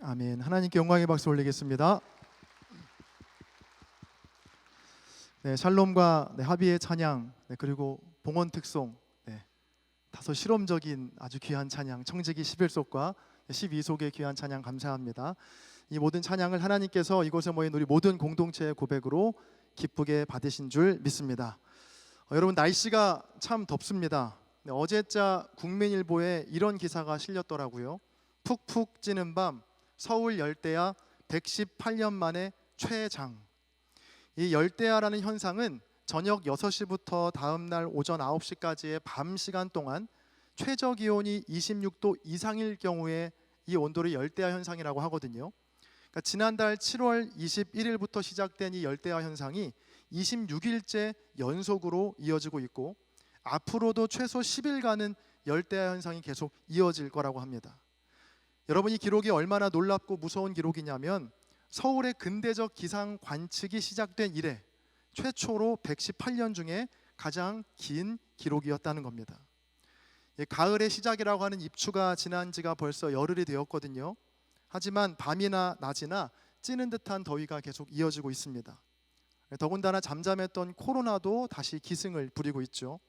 아멘. 하나님께 영광의 박수 올리겠습니다. 네, 샬롬과 합의의 찬양, 그리고 봉헌 특송, 다소 실험적인 아주 귀한 찬양, 청지기 11속과 12속의 귀한 찬양 감사합니다. 이 모든 찬양을 하나님께서 이곳에 모인 우리 모든 공동체의 고백으로 기쁘게 받으신 줄 믿습니다. 여러분, 날씨가 참 덥습니다. 어제자 국민일보에 이런 기사가 실렸더라고요. 푹푹 찌는 밤, 서울 열대야 118년 만에 최장. 이 열대야라는 현상은 저녁 6시부터 다음날 오전 9시까지의 밤 시간 동안 최저 기온이 26도 이상일 경우에 이 온도를 열대야 현상이라고 하거든요. 그러니까 지난달 7월 21일부터 시작된 이 열대야 현상이 26일째 연속으로 이어지고 있고, 앞으로도 최소 10일간은 열대야 현상이 계속 이어질 거라고 합니다. 여러분, 이 기록이 얼마나 놀랍고 무서운 기록이냐면 서울의 근대적 기상 관측이 시작된 이래 최초로 118년 중에 가장 긴 기록이었다는 겁니다. 가을의 시작이라고 하는 입추가 지난 지가 벌써 열흘이 되었거든요. 하지만 밤이나 낮이나 찌는 듯한 더위가 계속 이어지고 있습니다. 더군다나 잠잠했던 코로나도 다시 기승을 부리고 있죠.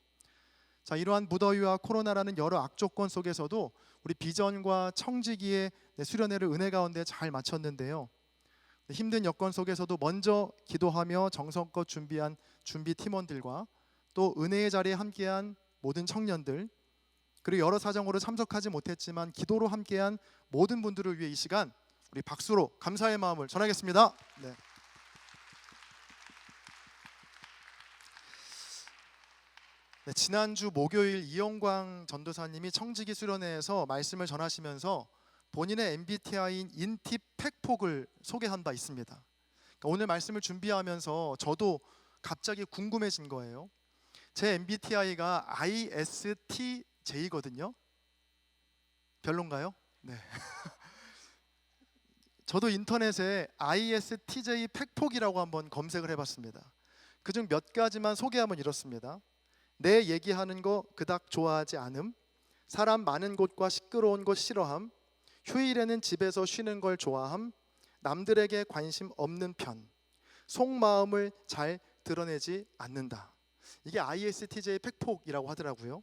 자, 이러한 무더위와 코로나라는 여러 악조건 속에서도 우리 비전과 청지기의 수련회를 은혜 가운데 잘 마쳤는데요. 힘든 여건 속에서도 먼저 기도하며 정성껏 준비한 준비 팀원들과 또 은혜의 자리에 함께한 모든 청년들, 그리고 여러 사정으로 참석하지 못했지만 기도로 함께한 모든 분들을 위해 이 시간 우리 박수로 감사의 마음을 전하겠습니다. 지난주 목요일 이영광 전도사님이 청지기 수련회에서 말씀을 전하시면서 본인의 MBTI인 인팁 팩폭을 소개한 바 있습니다. 그러니까 오늘 말씀을 준비하면서 저도 갑자기 궁금해진 거예요. 제 MBTI가 ISTJ거든요. 별론가요? 네. 저도 인터넷에 ISTJ 팩폭이라고 한번 검색을 해봤습니다. 그중 몇 가지만 소개하면 이렇습니다. 내 얘기하는 거 그닥 좋아하지 않음, 사람 많은 곳과 시끄러운 곳 싫어함, 휴일에는 집에서 쉬는 걸 좋아함, 남들에게 관심 없는 편, 속마음을 잘 드러내지 않는다. 이게 ISTJ 팩폭이라고 하더라고요.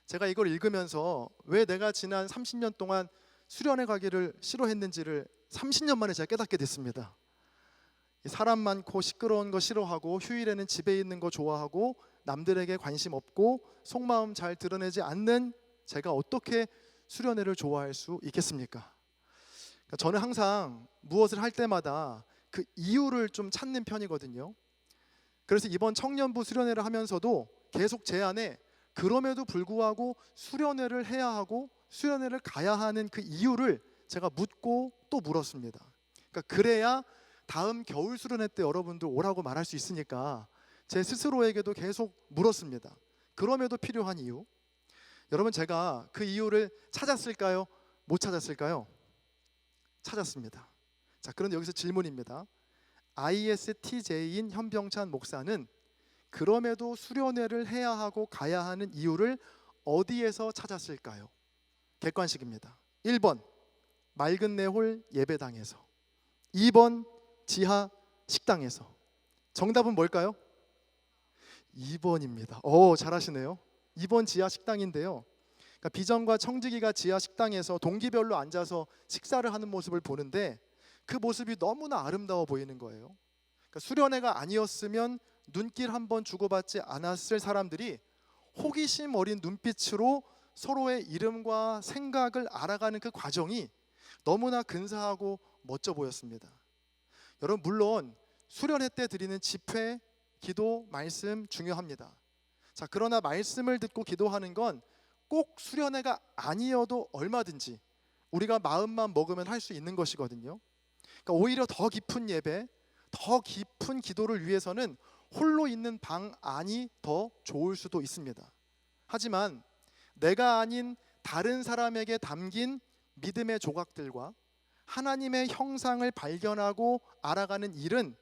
제가 이걸 읽으면서 왜 내가 지난 30년 동안 수련회 가기를 싫어했는지를 30년 만에 제가 깨닫게 됐습니다. 사람 많고 시끄러운 거 싫어하고 휴일에는 집에 있는 거 좋아하고 남들에게 관심 없고 속마음 잘 드러내지 않는 제가 어떻게 수련회를 좋아할 수 있겠습니까? 그러니까 저는 항상 무엇을 할 때마다 그 이유를 좀 찾는 편이거든요. 그래서 이번 청년부 수련회를 하면서도 계속 제 안에 그럼에도 불구하고 수련회를 해야 하고 수련회를 가야 하는 그 이유를 제가 묻고 또 물었습니다. 그러니까 그래야 다음 겨울 수련회 때 여러분들 오라고 말할 수 있으니까 제 스스로에게도 계속 물었습니다. 그럼에도 필요한 이유. 여러분, 제가 그 이유를 찾았을까요? 못 찾았을까요? 찾았습니다. 자, 그런데 여기서 질문입니다. ISTJ인 현병찬 목사는 그럼에도 수련회를 해야 하고 가야 하는 이유를 어디에서 찾았을까요? 객관식입니다. 1번 맑은 내홀 예배당에서, 2번 지하 식당에서. 정답은 뭘까요? 2번입니다. 잘하시네요. 2번 지하 식당인데요. 그러니까 비전과 청지기가 지하 식당에서 동기별로 앉아서 식사를 하는 모습을 보는데 그 모습이 너무나 아름다워 보이는 거예요. 그러니까 수련회가 아니었으면 눈길 한번 주고받지 않았을 사람들이 호기심 어린 눈빛으로 서로의 이름과 생각을 알아가는 그 과정이 너무나 근사하고 멋져 보였습니다. 여러분, 물론 수련회 때 드리는 집회, 기도, 말씀 중요합니다. 자, 그러나 말씀을 듣고 기도하는 건 꼭 수련회가 아니어도 얼마든지 우리가 마음만 먹으면 할 수 있는 것이거든요. 그러니까 오히려 더 깊은 예배, 더 깊은 기도를 위해서는 홀로 있는 방 안이 더 좋을 수도 있습니다. 하지만 내가 아닌 다른 사람에게 담긴 믿음의 조각들과 하나님의 형상을 발견하고 알아가는 일은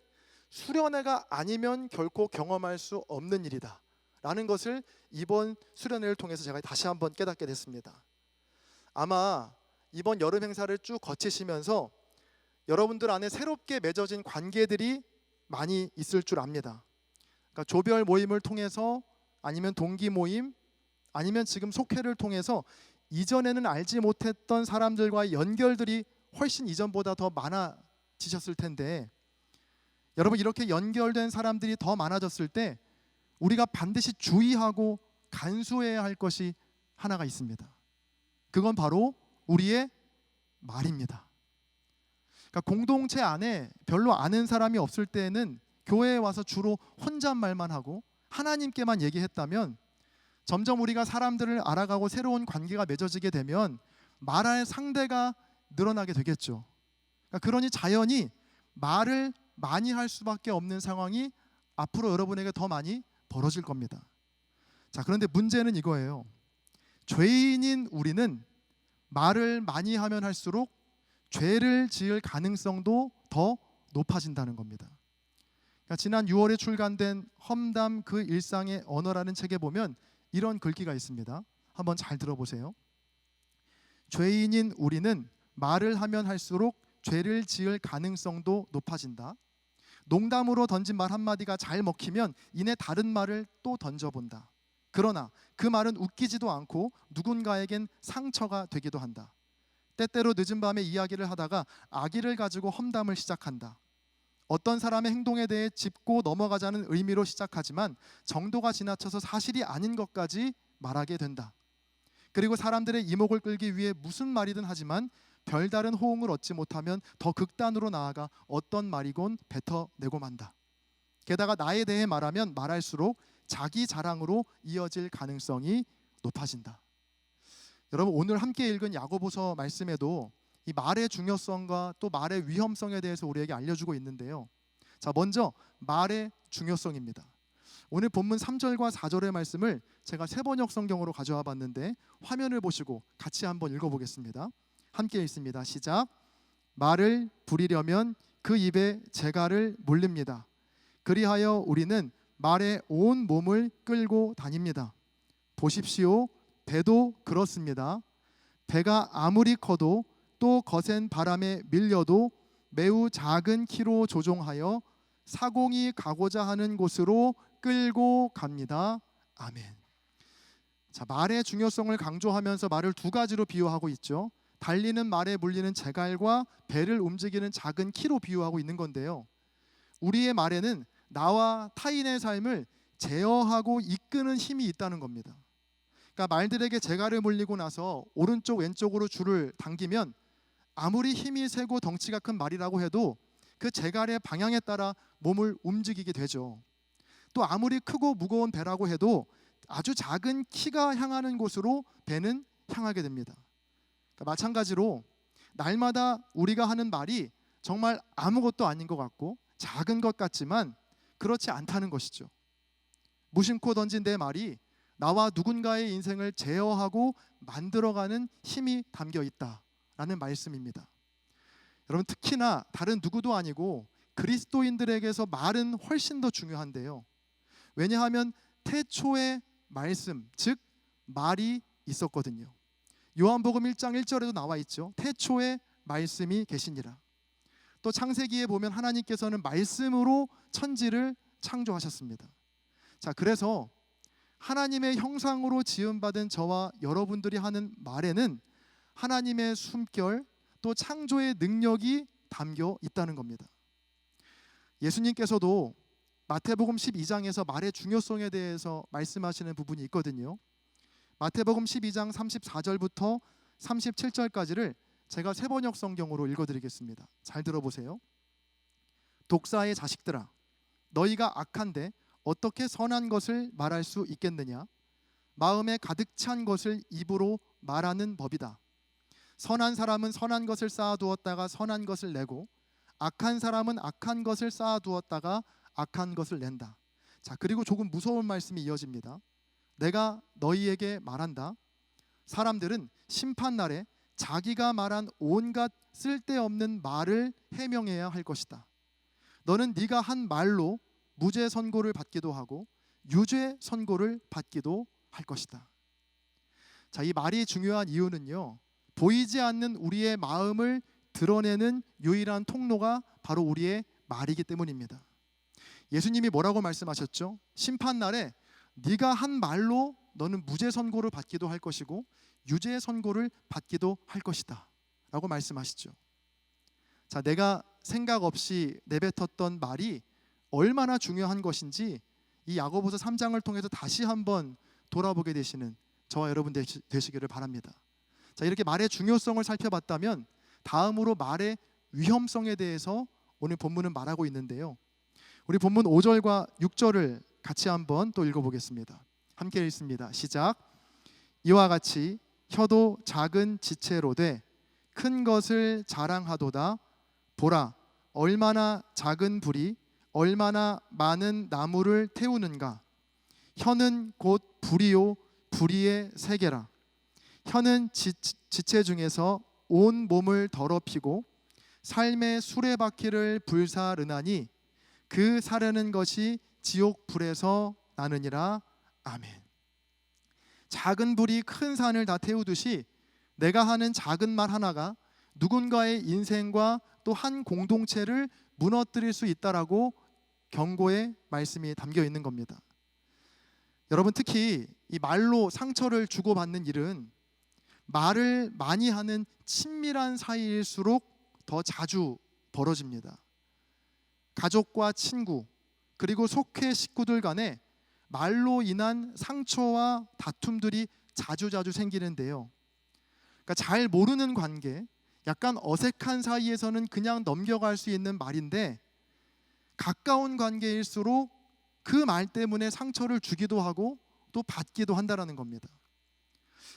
수련회가 아니면 결코 경험할 수 없는 일이다 라는 것을 이번 수련회를 통해서 제가 다시 한번 깨닫게 됐습니다. 아마 이번 여름 행사를 쭉 거치시면서 여러분들 안에 새롭게 맺어진 관계들이 많이 있을 줄 압니다. 그러니까 조별 모임을 통해서, 아니면 동기 모임, 아니면 지금 속회를 통해서 이전에는 알지 못했던 사람들과의 연결들이 훨씬 이전보다 더 많아지셨을 텐데, 여러분, 이렇게 연결된 사람들이 더 많아졌을 때 우리가 반드시 주의하고 간수해야 할 것이 하나가 있습니다. 그건 바로 우리의 말입니다. 그러니까 공동체 안에 별로 아는 사람이 없을 때는 교회에 와서 주로 혼잣말만 하고 하나님께만 얘기했다면, 점점 우리가 사람들을 알아가고 새로운 관계가 맺어지게 되면 말할 상대가 늘어나게 되겠죠. 그러니 자연히 말을 많이 할 수밖에 없는 상황이 앞으로 여러분에게 더 많이 벌어질 겁니다. 자, 그런데 문제는 이거예요. 죄인인 우리는 말을 많이 하면 할수록 죄를 지을 가능성도 더 높아진다는 겁니다. 그러니까 지난 6월에 출간된 험담 그 일상의 언어라는 책에 보면 이런 글귀가 있습니다. 한번 잘 들어보세요. 죄인인 우리는 말을 하면 할수록 죄를 지을 가능성도 높아진다. 농담으로 던진 말 한마디가 잘 먹히면 이내 다른 말을 또 던져본다. 그러나 그 말은 웃기지도 않고 누군가에겐 상처가 되기도 한다. 때때로 늦은 밤에 이야기를 하다가 아기를 가지고 험담을 시작한다. 어떤 사람의 행동에 대해 짚고 넘어가자는 의미로 시작하지만 정도가 지나쳐서 사실이 아닌 것까지 말하게 된다. 그리고 사람들의 이목을 끌기 위해 무슨 말이든 하지만 별다른 호응을 얻지 못하면 더 극단으로 나아가 어떤 말이건 뱉어내고 만다. 게다가 나에 대해 말하면 말할수록 자기 자랑으로 이어질 가능성이 높아진다. 여러분, 오늘 함께 읽은 야고보서 말씀에도 이 말의 중요성과 또 말의 위험성에 대해서 우리에게 알려주고 있는데요. 자, 먼저 말의 중요성입니다. 오늘 본문 3절과 4절의 말씀을 제가 세번역 성경으로 가져와 봤는데 화면을 보시고 같이 한번 읽어보겠습니다. 함께 읽습니다. 시작. 말을 부리려면 그 입에 재갈을 물립니다. 그리하여 우리는 말에 온 몸을 끌고 다닙니다. 보십시오. 배도 그렇습니다. 배가 아무리 커도 또 거센 바람에 밀려도 매우 작은 키로 조종하여 사공이 가고자 하는 곳으로 끌고 갑니다. 아멘. 자, 말의 중요성을 강조하면서 말을 두 가지로 비유하고 있죠. 달리는 말에 물리는 재갈과 배를 움직이는 작은 키로 비유하고 있는 건데요. 우리의 말에는 나와 타인의 삶을 제어하고 이끄는 힘이 있다는 겁니다. 그러니까 말들에게 재갈을 물리고 나서 오른쪽 왼쪽으로 줄을 당기면 아무리 힘이 세고 덩치가 큰 말이라고 해도 그 재갈의 방향에 따라 몸을 움직이게 되죠. 또 아무리 크고 무거운 배라고 해도 아주 작은 키가 향하는 곳으로 배는 향하게 됩니다. 그러니까 마찬가지로 날마다 우리가 하는 말이 정말 아무것도 아닌 것 같고 작은 것 같지만 그렇지 않다는 것이죠. 무심코 던진 내 말이 나와 누군가의 인생을 제어하고 만들어가는 힘이 담겨 있다라는 말씀입니다. 여러분, 특히나 다른 누구도 아니고 그리스도인들에게서 말은 훨씬 더 중요한데요. 왜냐하면 태초에 말씀, 즉 말이 있었거든요. 요한복음 1장 1절에도 나와 있죠. 태초에 말씀이 계시니라. 또 창세기에 보면 하나님께서는 말씀으로 천지를 창조하셨습니다. 자, 그래서 하나님의 형상으로 지음받은 저와 여러분들이 하는 말에는 하나님의 숨결 또 창조의 능력이 담겨 있다는 겁니다. 예수님께서도 마태복음 12장에서 말의 중요성에 대해서 말씀하시는 부분이 있거든요. 마태복음 12장 34절부터 37절까지를 제가 세번역 성경으로 읽어드리겠습니다. 잘 들어보세요. 독사의 자식들아, 너희가 악한데 어떻게 선한 것을 말할 수 있겠느냐? 마음에 가득 찬 것을 입으로 말하는 법이다. 선한 사람은 선한 것을 쌓아두었다가 선한 것을 내고 악한 사람은 악한 것을 쌓아두었다가 악한 것을 낸다. 자, 그리고 조금 무서운 말씀이 이어집니다. 내가 너희에게 말한다. 사람들은 심판날에 자기가 말한 온갖 쓸데없는 말을 해명해야 할 것이다. 너는 네가 한 말로 무죄 선고를 받기도 하고 유죄 선고를 받기도 할 것이다. 자, 이 말이 중요한 이유는요, 보이지 않는 우리의 마음을 드러내는 유일한 통로가 바로 우리의 말이기 때문입니다. 예수님이 뭐라고 말씀하셨죠? 심판날에 네가 한 말로 너는 무죄 선고를 받기도 할 것이고 유죄 선고를 받기도 할 것이다 라고 말씀하시죠. 자, 내가 생각 없이 내뱉었던 말이 얼마나 중요한 것인지 이 야고보서 3장을 통해서 다시 한번 돌아보게 되시는 저와 여러분 되시기를 바랍니다. 자, 이렇게 말의 중요성을 살펴봤다면 다음으로 말의 위험성에 대해서 오늘 본문은 말하고 있는데요. 우리 본문 5절과 6절을 같이 한번 또 읽어보겠습니다. 함께 읽습니다. 시작. 이와 같이 혀도 작은 지체로 돼 큰 것을 자랑하도다. 보라, 얼마나 작은 불이 얼마나 많은 나무를 태우는가. 혀는 곧 불이요 불의의 세계라. 혀는 지체 중에서 온 몸을 더럽히고 삶의 수레바퀴를 불사르나니 그 사르는 것이 지옥 불에서 나느니라. 아멘. 작은 불이 큰 산을 다 태우듯이 내가 하는 작은 말 하나가 누군가의 인생과 또 한 공동체를 무너뜨릴 수 있다라고 경고의 말씀이 담겨 있는 겁니다. 여러분, 특히 이 말로 상처를 주고받는 일은 말을 많이 하는 친밀한 사이일수록 더 자주 벌어집니다. 가족과 친구 그리고 속회 식구들 간에 말로 인한 상처와 다툼들이 자주 생기는데요. 그러니까 잘 모르는 관계, 약간 어색한 사이에서는 그냥 넘겨갈 수 있는 말인데 가까운 관계일수록 그 말 때문에 상처를 주기도 하고 또 받기도 한다라는 겁니다.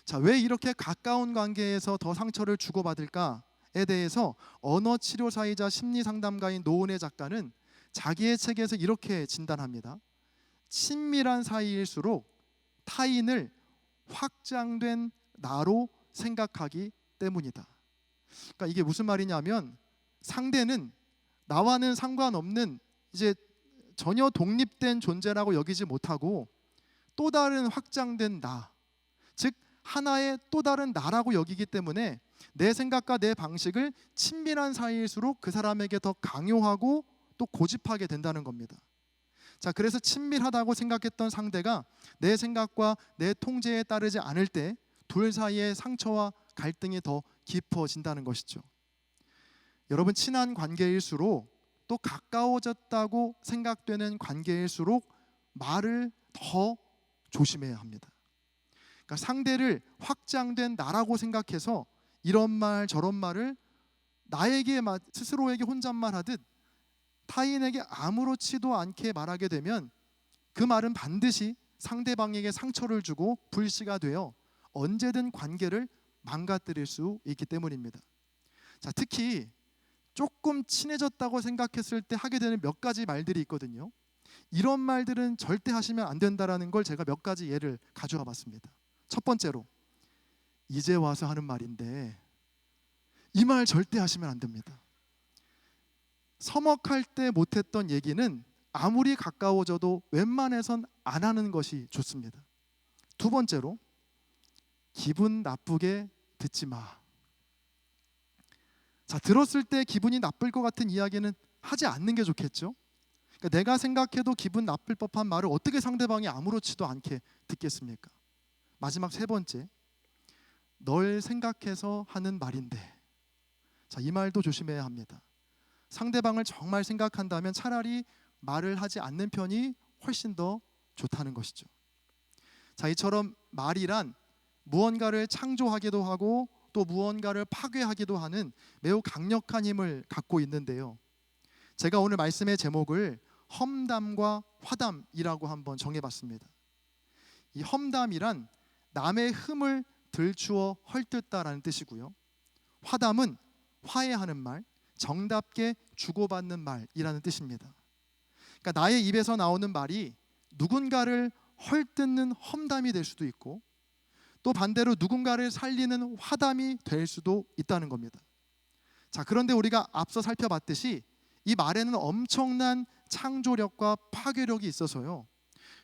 자, 왜 이렇게 가까운 관계에서 더 상처를 주고받을까에 대해서 언어치료사이자 심리상담가인 노은혜 작가는 자기의 책에서 이렇게 진단합니다. 친밀한 사이일수록 타인을 확장된 나로 생각하기 때문이다. 그러니까 이게 무슨 말이냐면 상대는 나와는 상관없는 이제 전혀 독립된 존재라고 여기지 못하고 또 다른 확장된 나, 즉 하나의 또 다른 나라고 여기기 때문에 내 생각과 내 방식을 친밀한 사이일수록 그 사람에게 더 강요하고 또 고집하게 된다는 겁니다. 자, 그래서 친밀하다고 생각했던 상대가 내 생각과 내 통제에 따르지 않을 때 둘 사이의 상처와 갈등이 더 깊어진다는 것이죠. 여러분, 친한 관계일수록 또 가까워졌다고 생각되는 관계일수록 말을 더 조심해야 합니다. 그러니까 상대를 확장된 나라고 생각해서 이런 말 저런 말을 나에게 스스로에게 혼잣말하듯 타인에게 아무렇지도 않게 말하게 되면 그 말은 반드시 상대방에게 상처를 주고 불씨가 되어 언제든 관계를 망가뜨릴 수 있기 때문입니다. 자, 특히 조금 친해졌다고 생각했을 때 하게 되는 몇 가지 말들이 있거든요. 이런 말들은 절대 하시면 안 된다라는 걸 제가 몇 가지 예를 가져와 봤습니다. 첫 번째로, 이제 와서 하는 말인데 이 말 절대 하시면 안 됩니다. 서먹할 때 못했던 얘기는 아무리 가까워져도 웬만해선 안 하는 것이 좋습니다. 두 번째로, 기분 나쁘게 듣지 마. 자, 들었을 때 기분이 나쁠 것 같은 이야기는 하지 않는 게 좋겠죠. 그러니까 내가 생각해도 기분 나쁠 법한 말을 어떻게 상대방이 아무렇지도 않게 듣겠습니까? 마지막 세 번째, 널 생각해서 하는 말인데. 자, 이 말도 조심해야 합니다. 상대방을 정말 생각한다면 차라리 말을 하지 않는 편이 훨씬 더 좋다는 것이죠. 자, 이처럼 말이란 무언가를 창조하기도 하고 또 무언가를 파괴하기도 하는 매우 강력한 힘을 갖고 있는데요. 제가 오늘 말씀의 제목을 험담과 화담이라고 한번 정해봤습니다. 이 험담이란 남의 흠을 들추어 헐뜯다라는 뜻이고요. 화담은 화해하는 말, 정답게 주고받는 말이라는 뜻입니다. 그러니까 나의 입에서 나오는 말이 누군가를 헐뜯는 험담이 될 수도 있고 또 반대로 누군가를 살리는 화담이 될 수도 있다는 겁니다. 자, 그런데 우리가 앞서 살펴봤듯이 이 말에는 엄청난 창조력과 파괴력이 있어서요,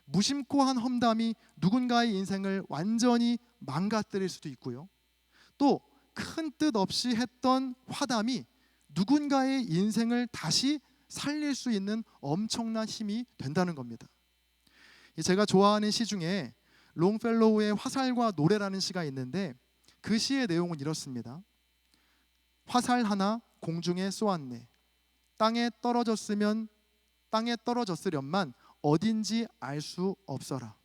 무심코 한 험담이 누군가의 인생을 완전히 망가뜨릴 수도 있고요, 또 큰 뜻 없이 했던 화담이 누군가의 인생을 다시 살릴 수 있는 엄청난 힘이 된다는 겁니다. 제가 좋아하는 시 중에 롱펠로우의 화살과 노래라는 시가 있는데 그 시의 내용은 이렇습니다. 화살 하나 공중에 쏘았네. 땅에 떨어졌으련만 어딘지 알 수 없어라.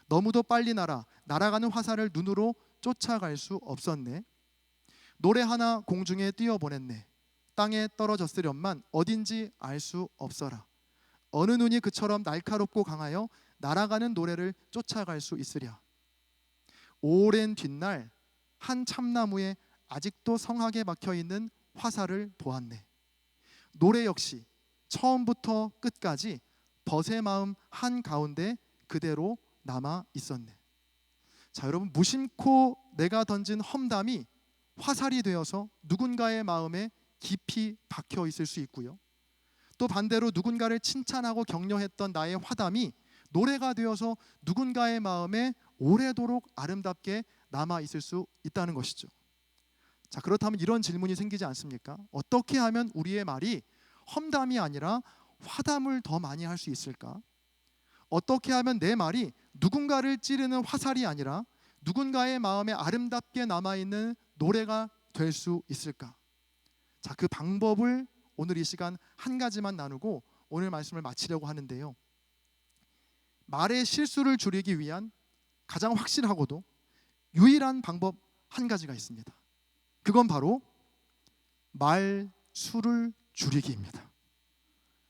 너무도 빨리 날아가는 화살을 눈으로 쫓아갈 수 없었네. 노래 하나 공중에 띄워보냈네. 땅에 떨어졌으련만 어딘지 알 수 없어라. 어느 눈이 그처럼 날카롭고 강하여 날아가는 노래를 쫓아갈 수 있으랴. 오랜 뒷날 한 참나무에 아직도 성하게 박혀있는 화살을 보았네. 노래 역시 처음부터 끝까지 벗의 마음 한가운데 그대로 남아 있었네. 자, 여러분, 무심코 내가 던진 험담이 화살이 되어서 누군가의 마음에 깊이 박혀 있을 수 있고요. 또 반대로 누군가를 칭찬하고 격려했던 나의 화담이 노래가 되어서 누군가의 마음에 오래도록 아름답게 남아 있을 수 있다는 것이죠. 자, 그렇다면 이런 질문이 생기지 않습니까? 어떻게 하면 우리의 말이 험담이 아니라 화담을 더 많이 할 수 있을까? 어떻게 하면 내 말이 누군가를 찌르는 화살이 아니라 누군가의 마음에 아름답게 남아있는 노래가 될 수 있을까? 자, 그 방법을 오늘 이 시간 한 가지만 나누고 오늘 말씀을 마치려고 하는데요. 말의 실수를 줄이기 위한 가장 확실하고도 유일한 방법 한 가지가 있습니다. 그건 바로 말수를 줄이기입니다.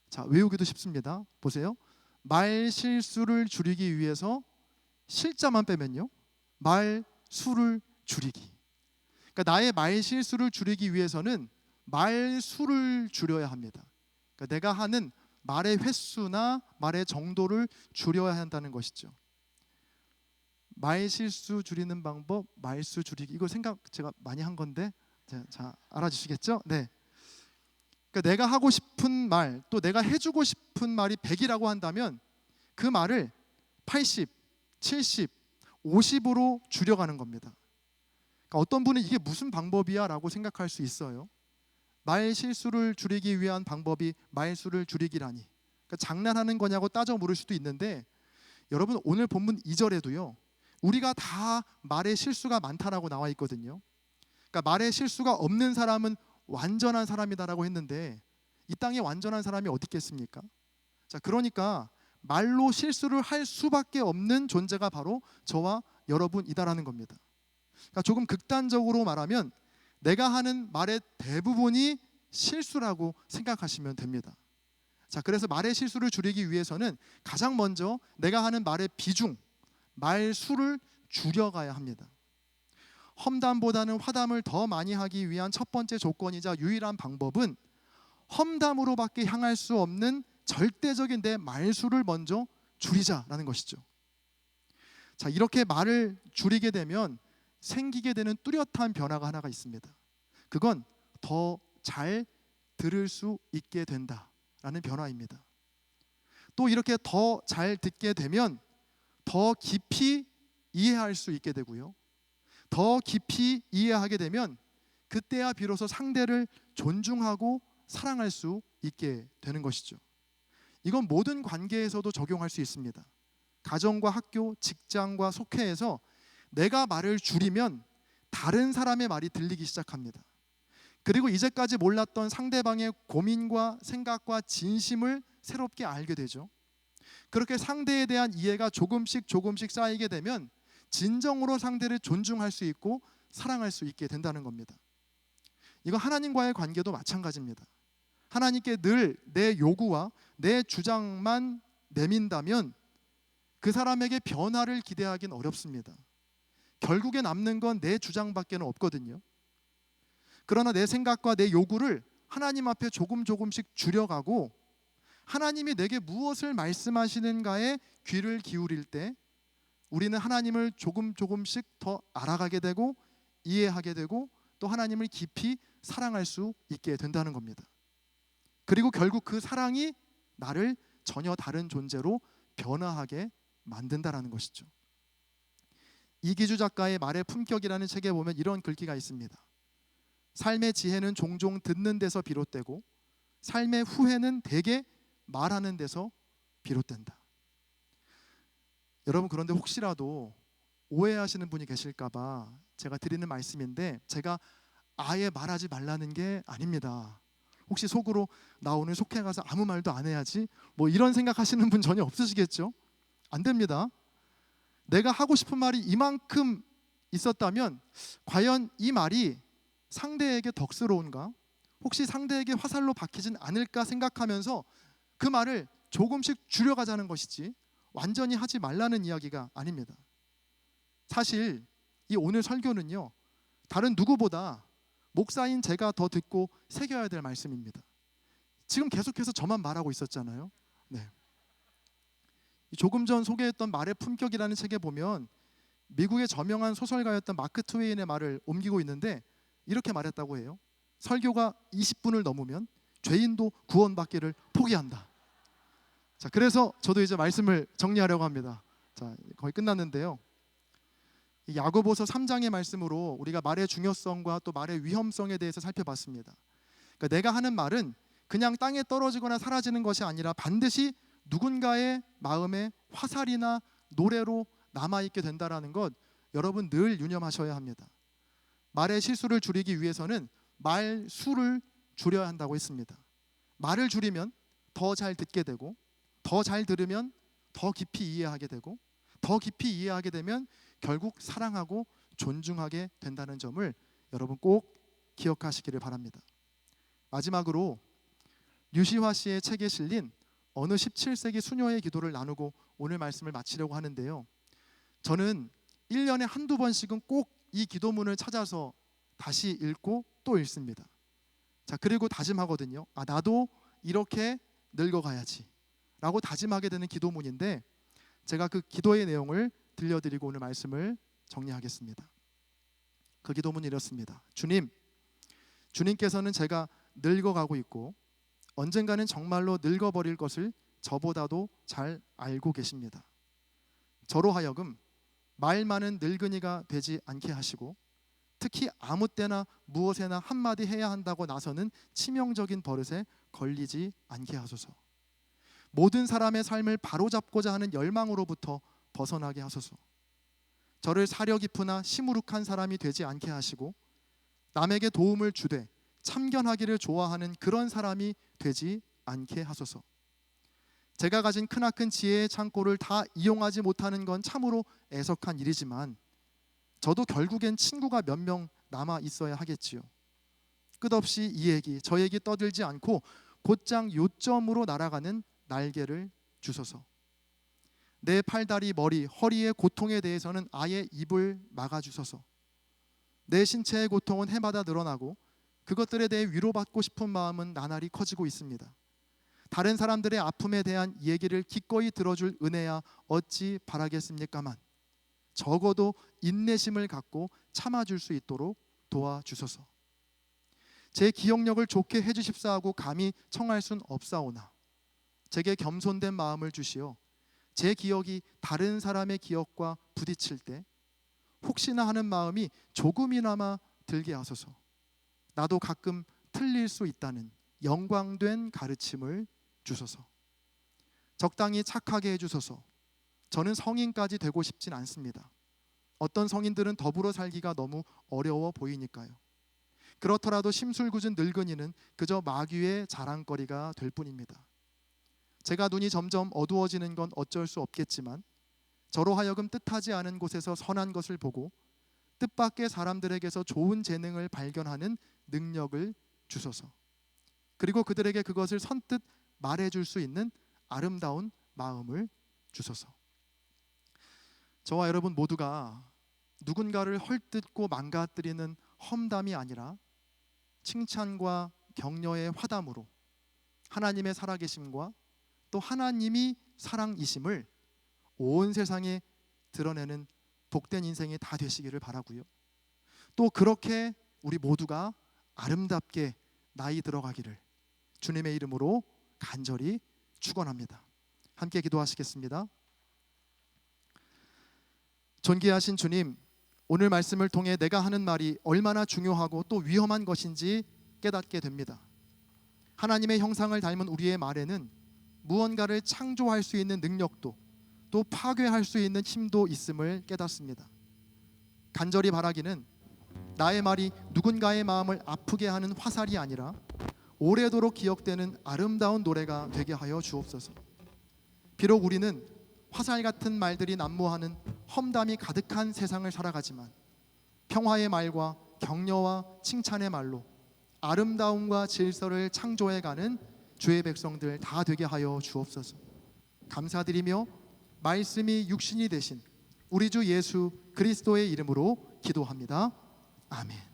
자, 외우기도 쉽습니다. 보세요. 말 실수를 줄이기 위해서 실자만 빼면요, 말수를 줄이기. 그러니까 나의 말 실수를 줄이기 위해서는 말수를 줄여야 합니다. 그러니까 내가 하는 말의 횟수나 말의 정도를 줄여야 한다는 것이죠. 말 실수 줄이는 방법, 말수 줄이기. 이거 제가 많이 한 건데, 자, 알아주시겠죠? 네. 그러니까 내가 하고 싶은 말, 또 내가 해주고 싶은 말이 100이라고 한다면 그 말을 80, 70, 50으로 줄여가는 겁니다. 그러니까 어떤 분은 이게 무슨 방법이야? 라고 생각할 수 있어요. 말 실수를 줄이기 위한 방법이 말수를 줄이기라니, 그러니까 장난하는 거냐고 따져 물을 수도 있는데, 여러분, 오늘 본문 2절에도요 우리가 다 말의 실수가 많다라고 나와 있거든요. 그러니까 말의 실수가 없는 사람은 완전한 사람이다라고 했는데 이 땅에 완전한 사람이 어디 있겠습니까? 자, 그러니까 말로 실수를 할 수밖에 없는 존재가 바로 저와 여러분이다라는 겁니다. 그러니까 조금 극단적으로 말하면 내가 하는 말의 대부분이 실수라고 생각하시면 됩니다. 자, 그래서 말의 실수를 줄이기 위해서는 가장 먼저 내가 하는 말의 비중, 말수를 줄여가야 합니다. 험담보다는 화담을 더 많이 하기 위한 첫 번째 조건이자 유일한 방법은 험담으로밖에 향할 수 없는 절대적인 내 말수를 먼저 줄이자라는 것이죠. 자, 이렇게 말을 줄이게 되면 생기게 되는 뚜렷한 변화가 하나가 있습니다. 그건 더 잘 들을 수 있게 된다라는 변화입니다. 또 이렇게 더 잘 듣게 되면 더 깊이 이해할 수 있게 되고요. 더 깊이 이해하게 되면 그때야 비로소 상대를 존중하고 사랑할 수 있게 되는 것이죠. 이건 모든 관계에서도 적용할 수 있습니다. 가정과 학교, 직장과 속회에서 내가 말을 줄이면 다른 사람의 말이 들리기 시작합니다. 그리고 이제까지 몰랐던 상대방의 고민과 생각과 진심을 새롭게 알게 되죠. 그렇게 상대에 대한 이해가 조금씩 쌓이게 되면 진정으로 상대를 존중할 수 있고 사랑할 수 있게 된다는 겁니다. 이거 하나님과의 관계도 마찬가지입니다. 하나님께 늘 내 요구와 내 주장만 내민다면 그 사람에게 변화를 기대하기는 어렵습니다. 결국에 남는 건 내 주장밖에 없거든요. 그러나 내 생각과 내 요구를 하나님 앞에 조금씩 줄여가고 하나님이 내게 무엇을 말씀하시는가에 귀를 기울일 때 우리는 하나님을 조금씩 더 알아가게 되고 이해하게 되고 또 하나님을 깊이 사랑할 수 있게 된다는 겁니다. 그리고 결국 그 사랑이 나를 전혀 다른 존재로 변화하게 만든다라는 것이죠. 이기주 작가의 말의 품격이라는 책에 보면 이런 글귀가 있습니다. 삶의 지혜는 종종 듣는 데서 비롯되고 삶의 후회는 대개 말하는 데서 비롯된다. 여러분, 그런데 혹시라도 오해하시는 분이 계실까 봐 제가 드리는 말씀인데, 제가 아예 말하지 말라는 게 아닙니다. 혹시 속으로 나 오늘 속해 가서 아무 말도 안 해야지 뭐 이런 생각하시는 분 전혀 없으시겠죠? 안 됩니다. 내가 하고 싶은 말이 이만큼 있었다면 과연 이 말이 상대에게 덕스러운가? 혹시 상대에게 화살로 박히진 않을까 생각하면서 그 말을 조금씩 줄여가자는 것이지 완전히 하지 말라는 이야기가 아닙니다. 사실 이 오늘 설교는요, 다른 누구보다 목사인 제가 더 듣고 새겨야 될 말씀입니다. 지금 계속해서 저만 말하고 있었잖아요. 네. 조금 전 소개했던 말의 품격이라는 책에 보면 미국의 저명한 소설가였던 마크 트웨인의 말을 옮기고 있는데 이렇게 말했다고 해요. 설교가 20분을 넘으면 죄인도 구원받기를 포기한다. 자, 그래서 저도 이제 말씀을 정리하려고 합니다. 자, 거의 끝났는데요. 이 야고보서 3장의 말씀으로 우리가 말의 중요성과 또 말의 위험성에 대해서 살펴봤습니다. 그러니까 내가 하는 말은 그냥 땅에 떨어지거나 사라지는 것이 아니라 반드시 누군가의 마음에 화살이나 노래로 남아있게 된다는 것, 여러분 늘 유념하셔야 합니다. 말의 실수를 줄이기 위해서는 말 수를 줄여야 한다고 했습니다. 말을 줄이면 더 잘 듣게 되고, 더 잘 들으면 더 깊이 이해하게 되고, 더 깊이 이해하게 되면 결국 사랑하고 존중하게 된다는 점을 여러분 꼭 기억하시기를 바랍니다. 마지막으로 류시화 씨의 책에 실린 어느 17세기 수녀의 기도를 나누고 오늘 말씀을 마치려고 하는데요. 저는 1년에 한두 번씩은 꼭 이 기도문을 찾아서 다시 읽고 또 읽습니다. 자, 그리고 다짐하거든요. 나도 이렇게 늙어가야지 라고 다짐하게 되는 기도문인데, 제가 그 기도의 내용을 들려드리고 오늘 말씀을 정리하겠습니다. 그 기도문이 이렇습니다. 주님께서는 제가 늙어가고 있고 언젠가는 정말로 늙어버릴 것을 저보다도 잘 알고 계십니다. 저로 하여금 말 많은 늙은이가 되지 않게 하시고, 특히 아무 때나 무엇에나 한마디 해야 한다고 나서는 치명적인 버릇에 걸리지 않게 하소서. 모든 사람의 삶을 바로잡고자 하는 열망으로부터 벗어나게 하소서. 저를 사려 깊으나 시무룩한 사람이 되지 않게 하시고, 남에게 도움을 주되 참견하기를 좋아하는 그런 사람이 되지 않게 하소서. 제가 가진 크나큰 지혜의 창고를 다 이용하지 못하는 건 참으로 애석한 일이지만 저도 결국엔 친구가 몇 명 남아 있어야 하겠지요. 끝없이 이 얘기 저 얘기 떠들지 않고 곧장 요점으로 날아가는 날개를 주소서. 내 팔다리 머리 허리의 고통에 대해서는 아예 입을 막아주소서. 내 신체의 고통은 해마다 늘어나고 그것들에 대해 위로받고 싶은 마음은 나날이 커지고 있습니다. 다른 사람들의 아픔에 대한 얘기를 기꺼이 들어줄 은혜야 어찌 바라겠습니까만 적어도 인내심을 갖고 참아줄 수 있도록 도와주소서. 제 기억력을 좋게 해주십사 하고 감히 청할 순 없사오나 제게 겸손된 마음을 주시어 제 기억이 다른 사람의 기억과 부딪힐 때 혹시나 하는 마음이 조금이나마 들게 하소서. 나도 가끔 틀릴 수 있다는 영광된 가르침을 주소서. 적당히 착하게 해주소서. 저는 성인까지 되고 싶진 않습니다. 어떤 성인들은 더불어 살기가 너무 어려워 보이니까요. 그렇더라도 심술궂은 늙은이는 그저 마귀의 자랑거리가 될 뿐입니다. 제가 눈이 점점 어두워지는 건 어쩔 수 없겠지만 저로 하여금 뜻하지 않은 곳에서 선한 것을 보고 뜻밖의 사람들에게서 좋은 재능을 발견하는 능력을 주소서. 그리고 그들에게 그것을 선뜻 말해줄 수 있는 아름다운 마음을 주소서. 저와 여러분 모두가 누군가를 헐뜯고 망가뜨리는 험담이 아니라 칭찬과 격려의 화담으로 하나님의 살아계심과 또 하나님이 사랑이심을 온 세상에 드러내는 복된 인생이 다 되시기를 바라고요. 또 그렇게 우리 모두가 아름답게 나이 들어가기를 주님의 이름으로 간절히 축원합니다. 함께 기도하시겠습니다. 존귀하신 주님, 오늘 말씀을 통해 내가 하는 말이 얼마나 중요하고 또 위험한 것인지 깨닫게 됩니다. 하나님의 형상을 닮은 우리의 말에는 무언가를 창조할 수 있는 능력도 또 파괴할 수 있는 힘도 있음을 깨닫습니다. 간절히 바라기는 나의 말이 누군가의 마음을 아프게 하는 화살이 아니라 오래도록 기억되는 아름다운 노래가 되게 하여 주옵소서. 비록 우리는 화살 같은 말들이 난무하는 험담이 가득한 세상을 살아가지만 평화의 말과 격려와 칭찬의 말로 아름다움과 질서를 창조해가는 주의 백성들 다 되게 하여 주옵소서. 감사드리며 말씀이 육신이 되신 우리 주 예수 그리스도의 이름으로 기도합니다. 아멘.